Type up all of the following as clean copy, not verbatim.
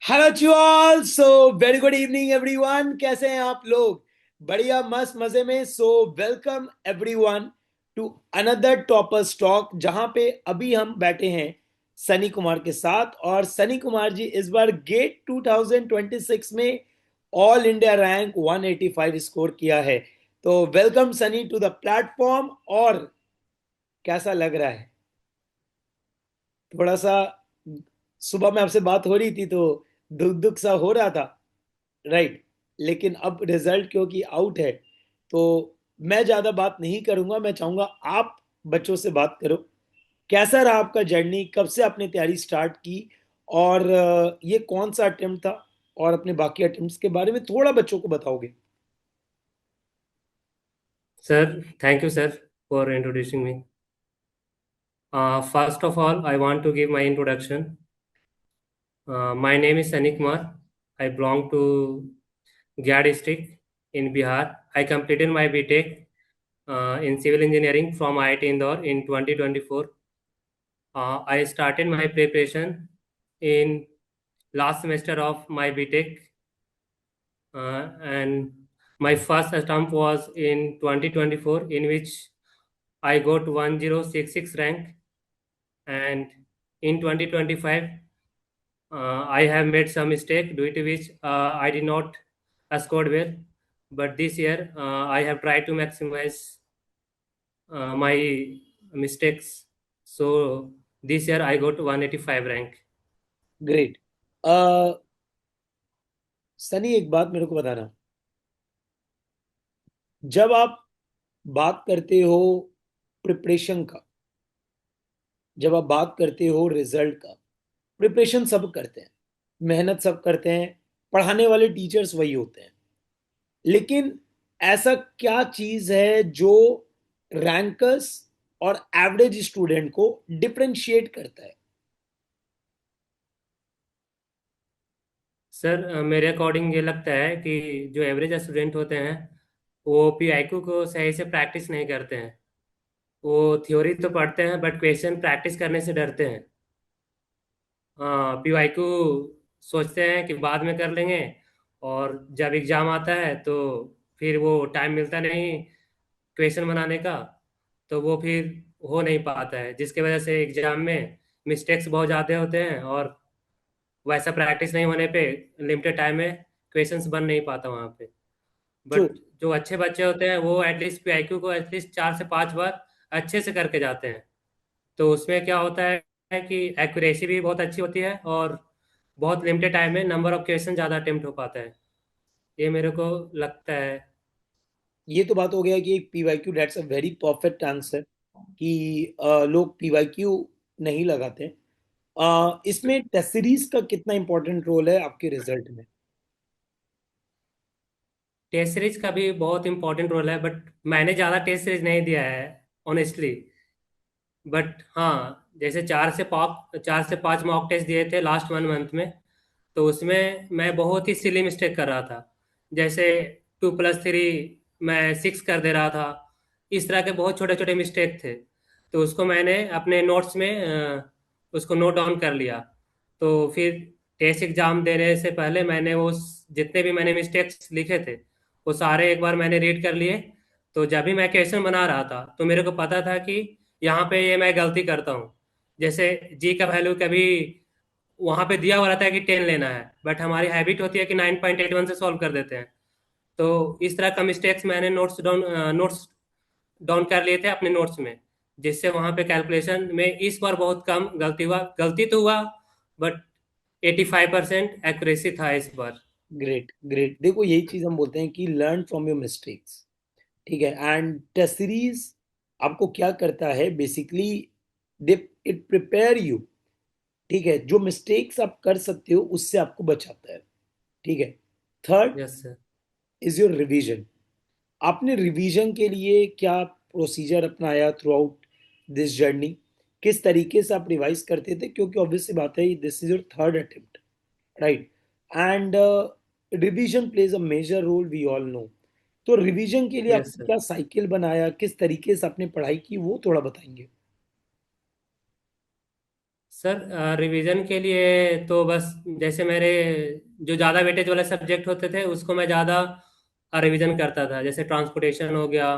Hello to all. So very good evening everyone. कैसे हैं आप लोग? बढ़िया मस्त मजे में। So welcome everyone to another topper stock, जहां पे अभी हम बैठे हैं सनी कुमार के साथ। और सनी कुमार जी इस बार गेट 2026 में ऑल इंडिया रैंक 185 स्कोर किया है। तो welcome Sunny to the platform. और कैसा लग रहा है? थोड़ा सा सुबह में आपसे बात हो रही थी तो दुख दुख सा हो रहा था, राइट। लेकिन अब रिजल्ट क्योंकि आउट है तो मैं ज्यादा बात नहीं करूंगा। मैं चाहूंगा आप बच्चों से बात करो। कैसा रहा आपका जर्नी? कब से आपने तैयारी स्टार्ट की? और ये कौन सा अटेम्प्ट था? और अपने बाकी अटेम्प्ट्स के बारे में थोड़ा बच्चों को बताओगे? Sir, thank you, sir, for introducing me. First of all, I want to give my introduction. My name is Sunny Kumar. I belong to Gya district in Bihar. I completed my BTech in civil engineering from IIT Indore in 2024. I started my preparation in last semester of my BTech, and my first attempt was in 2024, in which I got 1066 rank, and in 2025 I have made some mistake due to which I did not scored well, but this year I have tried to maximize my mistakes, so this year I got 185 rank. Great. Sunny, एक बात मेरे को बताना। जब आप बात करते हो प्रिपरेशन का, जब आप बात करते हो रिजल्ट का, प्रिपरेशन सब करते हैं, मेहनत सब करते हैं, पढ़ाने वाले टीचर्स वही होते हैं। लेकिन ऐसा क्या चीज है जो रैंकर्स और एवरेज स्टूडेंट को डिफरेंशिएट करता है? सर, मेरे अकॉर्डिंग ये लगता है कि जो एवरेज स्टूडेंट होते हैं वो पीआईक्यू को सही से प्रैक्टिस नहीं करते हैं। वो थ्योरी तो पढ़ते हैं बट क्वेश्चन प्रैक्टिस करने से डरते हैं। हाँ, पीवाईक्यू सोचते हैं कि बाद में कर लेंगे, और जब एग्जाम आता है तो फिर वो टाइम मिलता नहीं क्वेश्चन बनाने का, तो वो फिर हो नहीं पाता है, जिसकी वजह से एग्जाम में मिस्टेक्स बहुत ज़्यादा होते हैं, और वैसा प्रैक्टिस नहीं होने पे लिमिटेड टाइम में क्वेश्चंस बन नहीं पाता वहाँ पे। ट्रू। बट जो अच्छे बच्चे होते हैं वो एटलीस्ट पीआईक्यू को एटलीस्ट 4 से 5 बार अच्छे से करके जाते हैं। तो उसमें क्या होता है कि एक्यूरेसी भी बहुत अच्छी होती है, और बहुत लिमिटेड टाइम में नंबर ऑफ क्वेश्चन ज़्यादा अटेम्प्ट हो पाता है। ये मेरे को लगता है। ये तो बात हो गया कि PYQ, that's a very perfect answer कि लोग पीवाईक्यू नहीं लगाते। इसमें टेस्ट सीरीज का कितना इंपॉर्टेंट रोल है आपके रिजल्ट में? टेस्ट सीरीज का भी बहुत इंपॉर्टेंट रोल है, बट मैंने ज़्यादा टेस्ट सीरीज नहीं दिया है ऑनेस्टली। बट हाँ, जैसे 4 से 5 मॉक टेस्ट दिए थे लास्ट 1 मंथ में, तो उसमें मैं बहुत ही सिली मिस्टेक कर रहा था। जैसे 2+3 मैं 6 कर दे रहा था। इस तरह के बहुत छोटे छोटे मिस्टेक थे, तो उसको मैंने अपने नोट्स में उसको नोट डाउन कर लिया। तो फिर टेस्ट एग्जाम देने से पहले मैंने वो जितने भी मैंने मिस्टेक्स लिखे थे वो सारे एक बार मैंने रीड कर लिए। तो जब भी मैं क्वेश्चन बना रहा था तो मेरे को पता था कि यहाँ पे ये मैं गलती करता हूँ। जैसे जी का वैल्यू कभी वहां पे दिया हुआ रहता है कि 10 लेना है, बट हमारी हैबिट होती है कि 9.81 से सॉल्व कर देते हैं। तो इस तरह का मिस्टेक्स मैंने नोट्स डाउन कर लिए थे अपने नोट्स में, जिससे वहां पे कैलकुलेशन में इस बार बहुत कम गलती हुआ। गलती तो हुआ, बट 85% एक्यूरेसी था इस बार। Great great. देखो, यही चीज हम बोलते हैं कि लर्न फ्रॉम योर मिस्टेक्स। ठीक है। एंड टेस्ट सीरीज आपको क्या करता है बेसिकली? It prepare you. ठीक है, जो मिस्टेक्स आप कर सकते हो उससे आपको बचाता है। ठीक है। Third yes sir. Is your revision. आपने रिवीजन के लिए क्या प्रोसीजर अपनाया थ्रू आउट दिस जर्नी? किस तरीके से आप रिवाइज करते थे? क्योंकि ऑब्वियस सी बात है, this is your third attempt, right. And revision plays a major role, we all know. तो रिवीजन के लिए यस आपने सर। क्या साइकिल बनाया? किस तरीके से आपने पढ़ाई की, वो थोड़ा बताएंगे? सर रिवीजन के लिए तो बस जैसे मेरे जो ज़्यादा वेटेज वाले सब्जेक्ट होते थे उसको मैं ज़्यादा रिवीजन करता था, जैसे ट्रांसपोर्टेशन हो गया,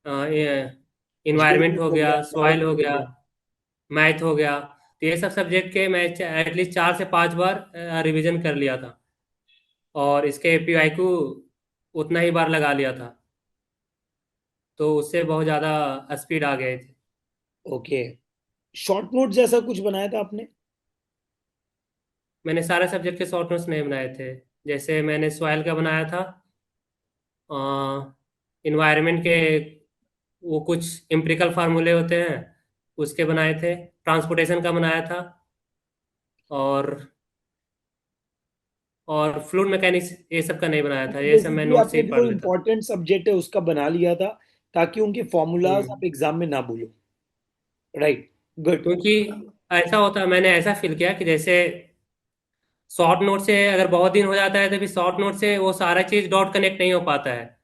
इन्वायरमेंट जियोग्राफी हो हो गया, गया, सॉइल हो बायोलॉजी हो गया, गया। मैथ हो गया। तो ये सब सब्जेक्ट के मैं एटलीस्ट 4 से 5 बार रिवीजन कर लिया था, और इसके एपीआई को उतना ही बार लगा लिया था, तो उससे बहुत ज़्यादा स्पीड आ गए थे। ओके। शॉर्ट नोट जैसा कुछ बनाया था आपने? मैंने सारे सब्जेक्ट के शॉर्ट नोट्स नहीं बनाए थे। जैसे मैंने सॉइल का बनाया था, इन्वायरमेंट के वो कुछ एम्पिरिकल फार्मूले होते हैं उसके बनाए थे, ट्रांसपोर्टेशन का बनाया था, और फ्लूइड मैकेनिक्स ये सब का नहीं बनाया था, ये सब मैं बेसिकली नोट से आपने ही जो पढ़ लेता था। इम्पोर्टेंट सब्जेक्ट है उसका बना लिया था, ताकि उनके फॉर्मूलाज हम्म। आप एग्जाम में ना भूलो। राइट। गुड। क्योंकि ऐसा होता है, मैंने ऐसा फील किया कि जैसे शॉर्ट नोट से अगर बहुत दिन हो जाता है तो फिर शॉर्ट नोट से वो सारा चीज डॉट कनेक्ट नहीं हो पाता है।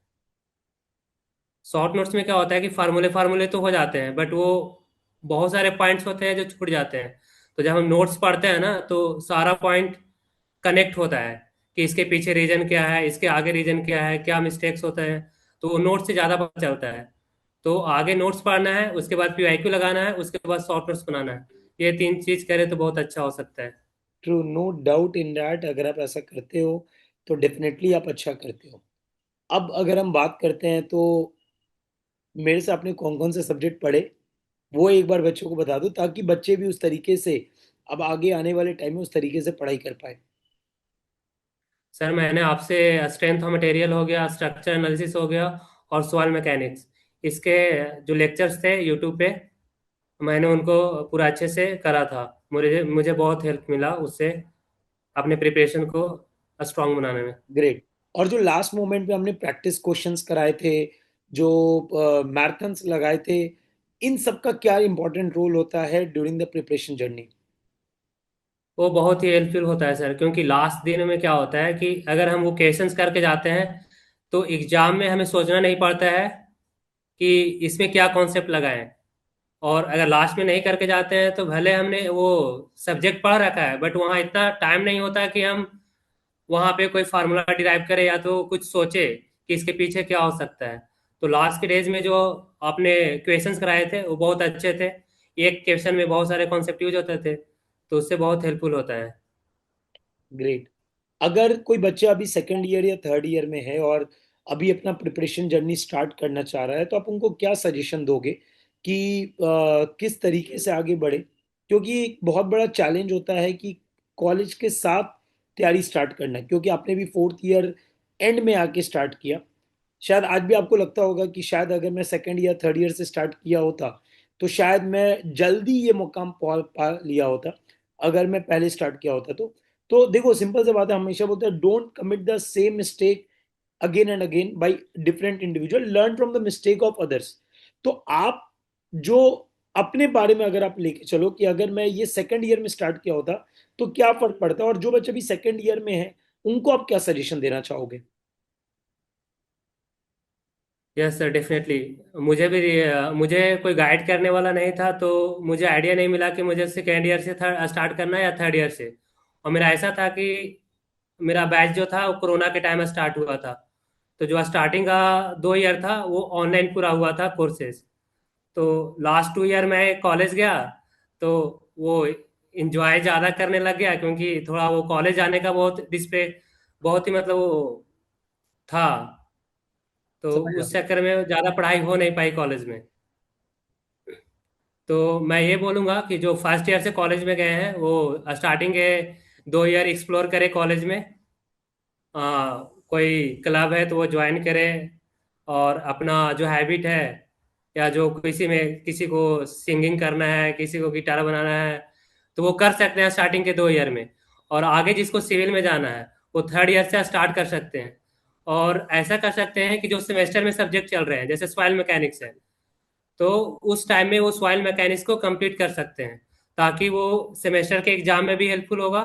शॉर्ट नोट्स में क्या होता है कि फार्मूले फार्मूले तो हो जाते हैं, बट वो बहुत सारे पॉइंट्स होते हैं जो छूट जाते हैं। तो जब हम नोट्स पढ़ते हैं ना तो सारा पॉइंट कनेक्ट होता है कि इसके पीछे रीजन क्या है, इसके आगे रीजन क्या है, क्या मिस्टेक्स होते हैं। तो वो नोट से ज़्यादा पता चलता है। तो आगे नोट्स पढ़ना है, उसके बाद पीवाईक्यू लगाना है, उसके बाद शॉर्ट नोट्स बनाना है। ये 3 चीज करें तो बहुत अच्छा हो सकता है। True, no doubt in that. अगर आप ऐसा करते हो तो डेफिनेटली आप अच्छा करते हो। अब अगर हम बात करते हैं तो मेरे से आपने कौन कौन से सब्जेक्ट पढ़े, वो एक बार बच्चों को बता दो, ताकि बच्चे भी उस तरीके से अब आगे आने वाले टाइम में उस तरीके से पढ़ाई कर पाए। सर मैंने आपसे स्ट्रेंथ ऑफ मटेरियल हो गया, स्ट्रक्चर एनालिसिस हो गया, और सॉइल मैकेनिक्स, इसके जो लेक्चर्स थे यूट्यूब पे मैंने उनको पूरा अच्छे से करा था। मुझे मुझे बहुत हेल्प मिला उससे अपने प्रिपरेशन को स्ट्रांग बनाने में। ग्रेट। और जो लास्ट मोमेंट पे हमने प्रैक्टिस क्वेश्चंस कराए थे, जो मैराथन्स लगाए थे, इन सब का क्या इंपॉर्टेंट रोल होता है ड्यूरिंग द प्रिपरेशन जर्नी? वो बहुत ही हेल्पफुल होता है सर, क्योंकि लास्ट दिन में क्या होता है कि अगर हम वो क्वेश्चंस करके जाते हैं तो एग्जाम में हमें सोचना नहीं पड़ता है कि इसमें क्या कॉन्सेप्ट लगाएं। और अगर लास्ट में नहीं करके जाते हैं तो भले हमने वो सब्जेक्ट पढ़ रखा है, बट वहाँ इतना टाइम नहीं होता कि हम वहाँ पे कोई फार्मूला डिराइव करे या तो कुछ सोचे कि इसके पीछे क्या हो सकता है। तो लास्ट के डेज में जो आपने क्वेश्चंस कराए थे वो बहुत अच्छे थे। एक क्वेश्चन में बहुत सारे कॉन्सेप्ट यूज होते थे, तो उससे बहुत हेल्पफुल होता है। ग्रेट। अगर कोई बच्चा अभी सेकेंड ईयर या थर्ड ईयर में है और अभी अपना प्रिपरेशन जर्नी स्टार्ट करना चाह रहा है, तो आप उनको क्या सजेशन दोगे कि किस तरीके से आगे बढ़े? क्योंकि एक बहुत बड़ा चैलेंज होता है कि कॉलेज के साथ तैयारी स्टार्ट करना, क्योंकि आपने भी फोर्थ ईयर एंड में आके स्टार्ट किया। शायद आज भी आपको लगता होगा कि शायद अगर मैं सेकेंड या थर्ड ईयर से स्टार्ट किया होता तो शायद मैं जल्दी ये मुकाम पा लिया होता, अगर मैं पहले स्टार्ट किया होता तो देखो, सिंपल सी बात है, हमेशा बोलते हैं don't commit the same mistake again and again by different individual, learn from the mistake of others. तो आप जो अपने बारे में अगर आप लेके चलो कि अगर मैं ये सेकंड ईयर में स्टार्ट किया होता तो क्या फर्क पड़ता, और जो बच्चे भी सेकंड ईयर में हैं उनको आप क्या सजेशन देना चाहोगे? Yes sir, definitely. मुझे कोई गाइड करने वाला नहीं था, तो मुझे आइडिया नहीं मिला कि मुझे सेकेंड ईयर से थर्ड स्टार्ट करना है या थर्ड ईयर से। और मेरा ऐसा था कि मेरा बैच जो था वो कोरोना के टाइम में स्टार्ट हुआ था। तो जो स्टार्टिंग का 2 ईयर था वो ऑनलाइन पूरा हुआ था कोर्सेज। तो लास्ट 2 ईयर में कॉलेज गया, तो वो इंजॉय ज़्यादा करने लग गया, क्योंकि थोड़ा वो कॉलेज जाने का बहुत डिस्प्ले, बहुत ही मतलब वो था। तो समझ उस रहा। चक्कर में ज़्यादा पढ़ाई हो नहीं पाई कॉलेज में। तो मैं ये बोलूँगा कि जो फर्स्ट ईयर से कॉलेज में गए हैं वो स्टार्टिंग के 2 ईयर एक्सप्लोर करें कॉलेज में। कोई क्लब है तो वो ज्वाइन करे, और अपना जो हैबिट है या जो किसी में किसी को सिंगिंग करना है, किसी को गिटार बनाना है, तो वो कर सकते हैं स्टार्टिंग के 2 ईयर में। और आगे जिसको सिविल में जाना है वो थर्ड ईयर से स्टार्ट कर सकते हैं। और ऐसा कर सकते हैं कि जो सेमेस्टर में सब्जेक्ट चल रहे हैं, जैसे सॉइल मैकेनिक्स है, तो उस टाइम में वो सॉइल मैकेनिक्स को कंप्लीट कर सकते हैं, ताकि वो सेमेस्टर के एग्जाम में भी हेल्पफुल होगा,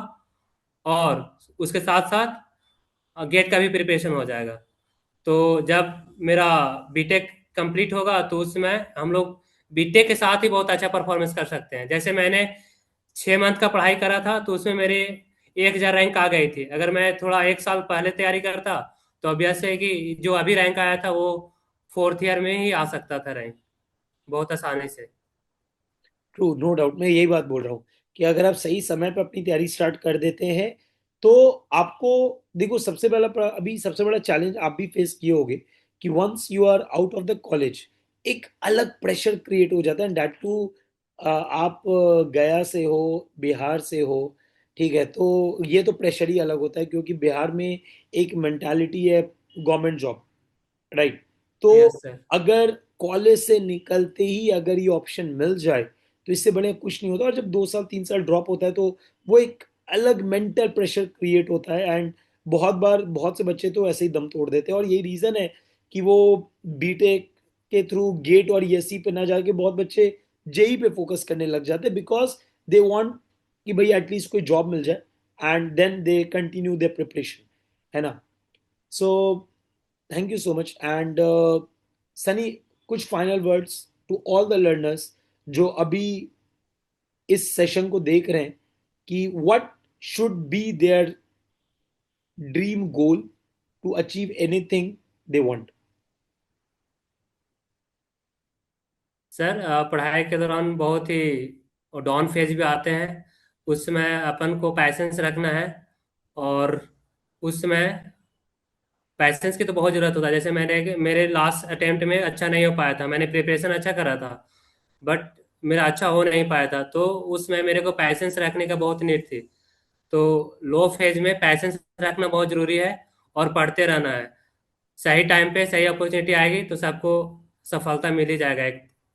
और उसके साथ साथ गेट का भी प्रिपरेशन हो जाएगा। तो जब मेरा बीटेक कंप्लीट होगा तो उसमें हम लोग बीटेक के साथ ही बहुत अच्छा परफॉर्मेंस कर सकते हैं। जैसे मैंने 6 मंथ का पढ़ाई करा था, तो उसमें मेरे 1,000 रैंक आ गई थी। अगर मैं थोड़ा 1 साल पहले तैयारी करता तो ऑब्वियस है कि जो अभी रैंक आया था वो 4th ईयर में ही आ सकता था रैंक, बहुत आसानी से। ट्रू, नो डाउट, मैं यही बात बोल रहा हूँ कि अगर आप सही समय पर अपनी तैयारी स्टार्ट कर देते हैं तो आपको, देखो सबसे पहला अभी सबसे बड़ा चैलेंज आप भी फेस किए होगे कि once you are out of the college एक अलग प्रेशर क्रिएट हो जाता है, दैट टू आप गया से हो, बिहार से हो, ठीक है, तो ये तो प्रेशर ही अलग होता है क्योंकि बिहार में एक मेंटालिटी है गवर्नमेंट जॉब, राइट। तो यस सर। अगर कॉलेज से निकलते ही अगर ये ऑप्शन मिल जाए तो इससे बड़े कुछ नहीं होता, और जब 2 साल 3 साल ड्रॉप होता है तो वो एक अलग मेंटल प्रेशर क्रिएट होता है। एंड बहुत बार बहुत से बच्चे तो ऐसे ही दम तोड़ देते हैं, और यही रीजन है कि वो बीटेक के थ्रू गेट और ईएससी पे ना जाके बहुत बच्चे जेई पे फोकस करने लग जाते हैं, बिकॉज दे वांट कि भाई एटलीस्ट कोई जॉब मिल जाए and then they continue their preparation, है ना। So thank you so much. And Sunny, कुछ final words to all the learners जो अभी इस सेशन को देख रहे हैं कि what should be their dream goal to achieve anything they want. Sir पढ़ाई के दौरान बहुत ही डाउन फेज भी आते हैं, उस समय अपन को पैसेंस रखना है। और उस समय पैसेंस की तो बहुत जरूरत होता है। जैसे मैंने मेरे लास्ट अटेम्प्ट में अच्छा नहीं हो पाया था, मैंने प्रिपरेशन अच्छा करा था बट मेरा अच्छा हो नहीं पाया था, तो उसमें मेरे को पैसेंस रखने का बहुत नीड थी। तो लो फेज में पैसेंस रखना बहुत जरूरी है और पढ़ते रहना है। सही टाइम पे सही अपॉर्चुनिटी आएगी तो सबको सफलता मिल ही जाएगा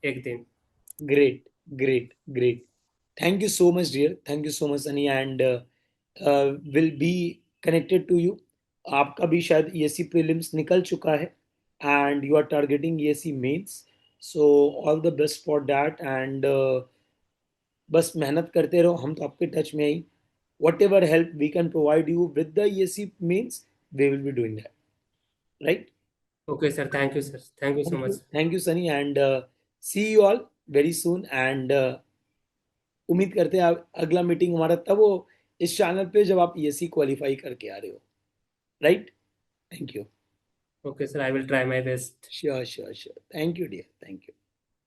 एक दिन। Great, great, great. Thank you so much dear, thank you so much Sunny. And will be connected to you. आपका भी शायद ईएससी प्रीलिम्स निकल चुका है and you are targeting ESC mains, so all the best for that. And बस मेहनत करते रहो, हम तो आपके टच में ही, whatever help we can provide you with the ESC means we will be doing that, right? Okay sir, thank you sir, thank you so much. Thank you Sunny. And see you all very soon. And उम्मीद करते हैं अगला meeting हमारा तब हो इस channel पे जब आप ईएससी क्वालिफाई करके आ रहे हो, right. Thank you. Okay sir, I will try my best. Sure, sure, sure. Thank you dear, thank you.